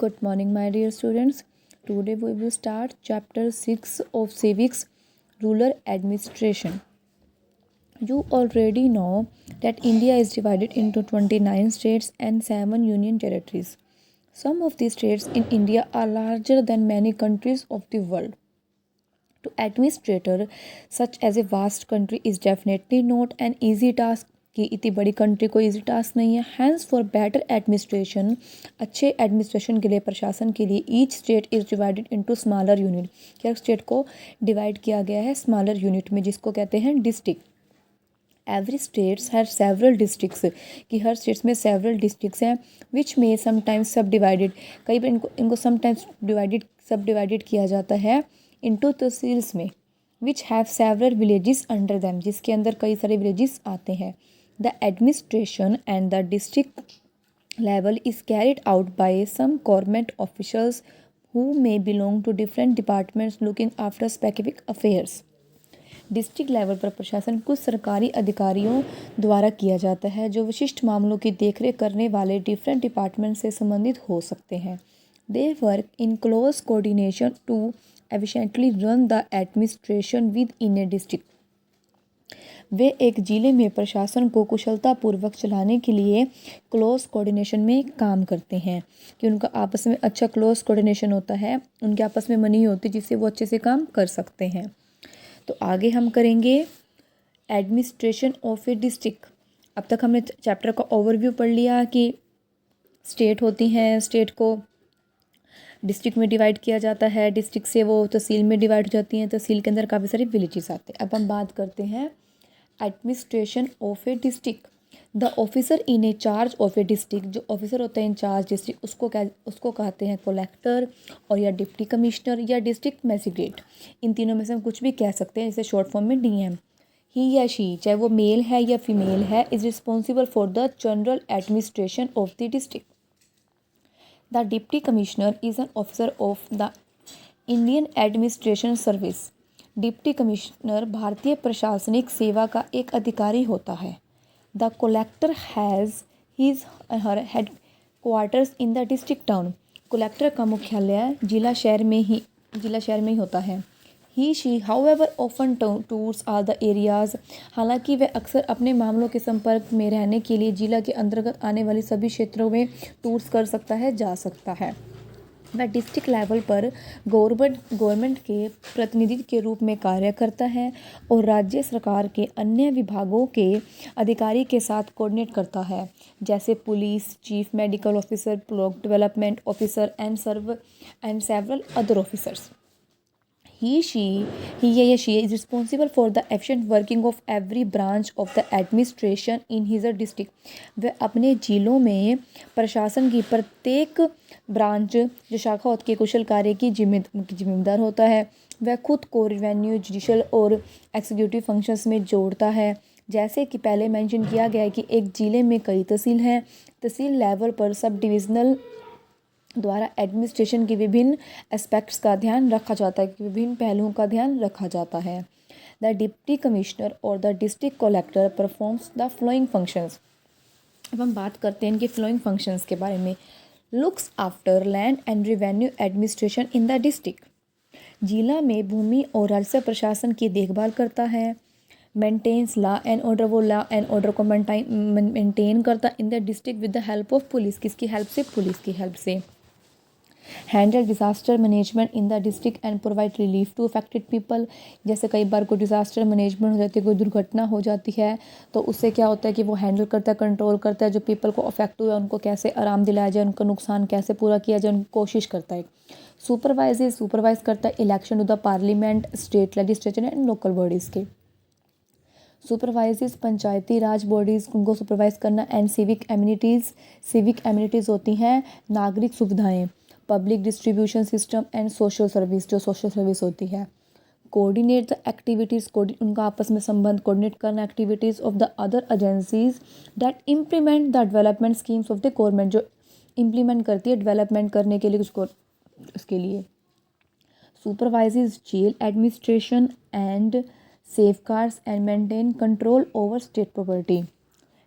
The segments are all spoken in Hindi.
Good morning, my dear students. Today we will start chapter 6 of civics, rural administration. You already know that India is divided into 29 states and 7 union territories. Some of these states in India are larger than many countries of the world. To administrator such as a vast country is definitely not an easy task कि इतनी बड़ी कंट्री कोई इजी टास्क नहीं है. हैंस फॉर बेटर एडमिनिस्ट्रेशन, अच्छे एडमिनिस्ट्रेशन के लिए, प्रशासन के लिए, each state is divided into smaller unit. Her state को डिवाइड किया गया है स्मॉलर यूनिट में, जिसको कहते हैं district. Every states have several districts, कि हर स्टेट्स में सेवरल डिस्ट्रिक्ट्स हैं, विच में समटाइम्स सब डिवाइडेड, कई बार इनको समटाइम्स सब डिवाइडेड किया जाता है इनटू तहसील्स में, which have several villages under them, जिसके अंदर कई सारे विलेजेस आते हैं. The administration and the district level is carried out by some government officials who may belong to different departments looking after specific affairs. District level पर प्रशासन कुछ सरकारी अधिकारियों द्वारा किया जाता है जो विशिष्ट मामलों की देखरेख करने वाले डिफरेंट डिपार्टमेंट से संबंधित हो सकते हैं. They work in close coordination to efficiently run the administration within a district. वे एक ज़िले में प्रशासन को कुशलतापूर्वक चलाने के लिए क्लोज कोऑर्डिनेशन में काम करते हैं, कि उनका आपस में अच्छा क्लोज कोऑर्डिनेशन होता है, उनके आपस में मनी होती जिससे वो अच्छे से काम कर सकते हैं. तो आगे हम करेंगे एडमिनिस्ट्रेशन ऑफ ए डिस्ट्रिक्ट. अब तक हमने चैप्टर का ओवरव्यू पढ़ लिया कि स्टेट होती हैं, स्टेट को डिस्ट्रिक्ट में डिवाइड किया जाता है, डिस्ट्रिक्ट से वो तहसील में डिवाइड हो जाती हैं, तहसील के अंदर काफ़ी सारे विलेजेस आते हैं. अब हम बात करते हैं administration of A district. The officer in A charge of A district, जो ऑफिसर होता है इन चार्ज डिस्ट्रिक्ट, उसको कहते हैं कलेक्टर और या डिप्टी कमिश्नर या डिस्ट्रिक्ट मैजिस्ट्रेट. इन तीनों में से हम कुछ भी कह सकते हैं, जिसे शॉर्ट फॉर्म में डीएम. ही या शी, चाहे वो मेल है या फीमेल है, is responsible for the general administration of the district. The deputy commissioner is an officer of the Indian administration service. Deputy commissioner भारतीय प्रशासनिक सेवा का एक अधिकारी होता है. The collector has his her head quarters in the district town. Collector का मुख्यालय जिला शहर में ही होता है. ही she however often tours are the areas, हालांकि वह अक्सर अपने मामलों के संपर्क में रहने के लिए जिला के अंतर्गत आने वाली सभी क्षेत्रों में टूर्स कर सकता है, जा सकता है. वह डिस्ट्रिक्ट लेवल पर गवर्नमेंट के प्रतिनिधि के रूप में कार्य करता है और राज्य सरकार के अन्य विभागों के अधिकारी के साथ कोऑर्डिनेट करता है, जैसे police, chief medical officer, block development officer and several other officers. He is responsible for the efficient working of every branch of the administration in his district. वह अपने जिलों में प्रशासन की प्रत्येक ब्रांच, जो शाखा होती है, कुशल कार्य की जिम्मेदार होता है. वह खुद को रेवेन्यू, जुडिशल और एग्जीक्यूटिव फंक्शंस में जोड़ता है. जैसे कि पहले मेंशन किया गया है कि एक ज़िले में कई तहसील हैं. तहसील लेवल पर सब डिविजनल द्वारा एडमिनिस्ट्रेशन के विभिन्न एस्पेक्ट्स का ध्यान रखा जाता है, कि विभिन्न पहलुओं का ध्यान रखा जाता है. द डिप्टी कमिश्नर और the district collector performs the flowing functions. अब हम बात करते हैं इनके फ्लोइंग फंक्शंस के बारे में. Looks after land and revenue administration in the district. जिला में भूमि और राजस्व प्रशासन की देखभाल करता है. मेंटेन्स लॉ एंड ऑर्डर, वो लॉ एंड ऑर्डर को मेंटेन करता in the district with the help of police. किसकी हेल्प से? पुलिस की हेल्प से. Handle disaster management in the district and provide relief to affected people. जैसे कई बार कोई डिज़ास्टर मैनेजमेंट हो जाती है, कोई दुर्घटना हो जाती है, तो उससे क्या होता है कि वो हैंडल करता है, कंट्रोल करता है, जो पीपल को अफेक्ट हुआ उनको कैसे आराम दिलाया जाए, उनका नुकसान कैसे पूरा किया जाए, उनकी कोशिश करता है. सुपरवाइज करता है election to the parliament, state legislature and local bodies के. सुपरवाइजेज पंचायती राज बॉडीज़, उनको सुपरवाइज करना. एंड सिविक एम्यूनिटीज़ होती हैं नागरिक सुविधाएं. Public distribution system and social service, जो सोशल सर्विस होती है. कोऑर्डिनेट द एक्टिविटीज़, उनका आपस में संबंध, कोऑर्डिनेट करना activities of the other agencies that implement the development schemes of the government, जो इम्प्लीमेंट करती है डेवलपमेंट करने के लिए उसके लिए. Supervises jail administration and safeguards and maintain control over state property.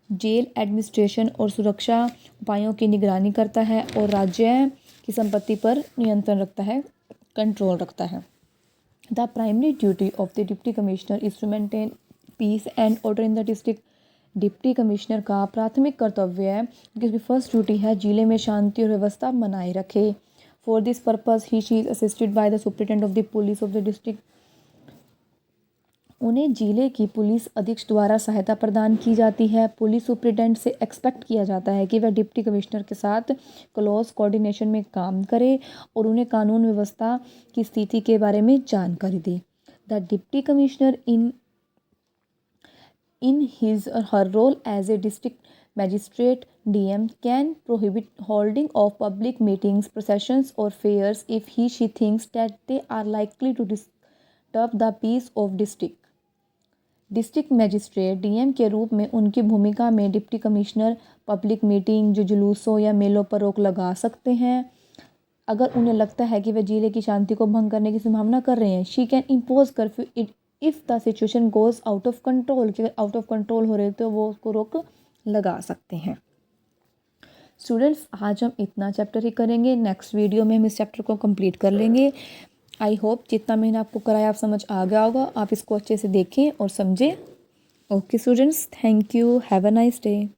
Jail administration और सुरक्षा उपायों की निगरानी करता है और राज्य की संपत्ति पर नियंत्रण रखता है, कंट्रोल रखता है। The primary duty of the deputy commissioner is to maintain peace and order in the district. Deputy commissioner का प्राथमिक कर्तव्य है कि उसकी फर्स्ट ड्यूटी है जिले में शांति और व्यवस्था बनाए रखे। For this purpose he she is assisted by the superintendent of the police of the district. उन्हें जिले की पुलिस अधीक्षक द्वारा सहायता प्रदान की जाती है। पुलिस सुप्रिटेंडेंट से एक्सपेक्ट किया जाता है कि वह डिप्टी कमिश्नर के साथ क्लोज कोऑर्डिनेशन में काम करे और उन्हें कानून व्यवस्था की स्थिति के बारे में जानकारी दे। The deputy commissioner in his or her role as a district magistrate DM can prohibit holding of public meetings, processions or fairs if she thinks that they are likely to disturb the peace of district। District magistrate DM के रूप में उनकी भूमिका में डिप्टी कमिश्नर पब्लिक मीटिंग, जुलूसों या मेलों पर रोक लगा सकते हैं। अगर उन्हें लगता है कि वे जिले की शांति को भंग करने की संभावना कर रहे हैं। She can impose curfew if the situation goes out of control, कि अगर आउट ऑफ कंट्रोल हो रहे तो वो उसको रोक लगा सकते हैं। स्टूडेंट्स, आज हम इतना चैप्टर ही करेंगे, नेक्स्ट वीडियो में हम इस चैप्टर को कंप्लीट कर लेंगे। आई होप जितना मैंने आपको कराया आप समझ आ गया होगा, आप इसको अच्छे से देखें और समझें। Okay students, thank you, have a nice day.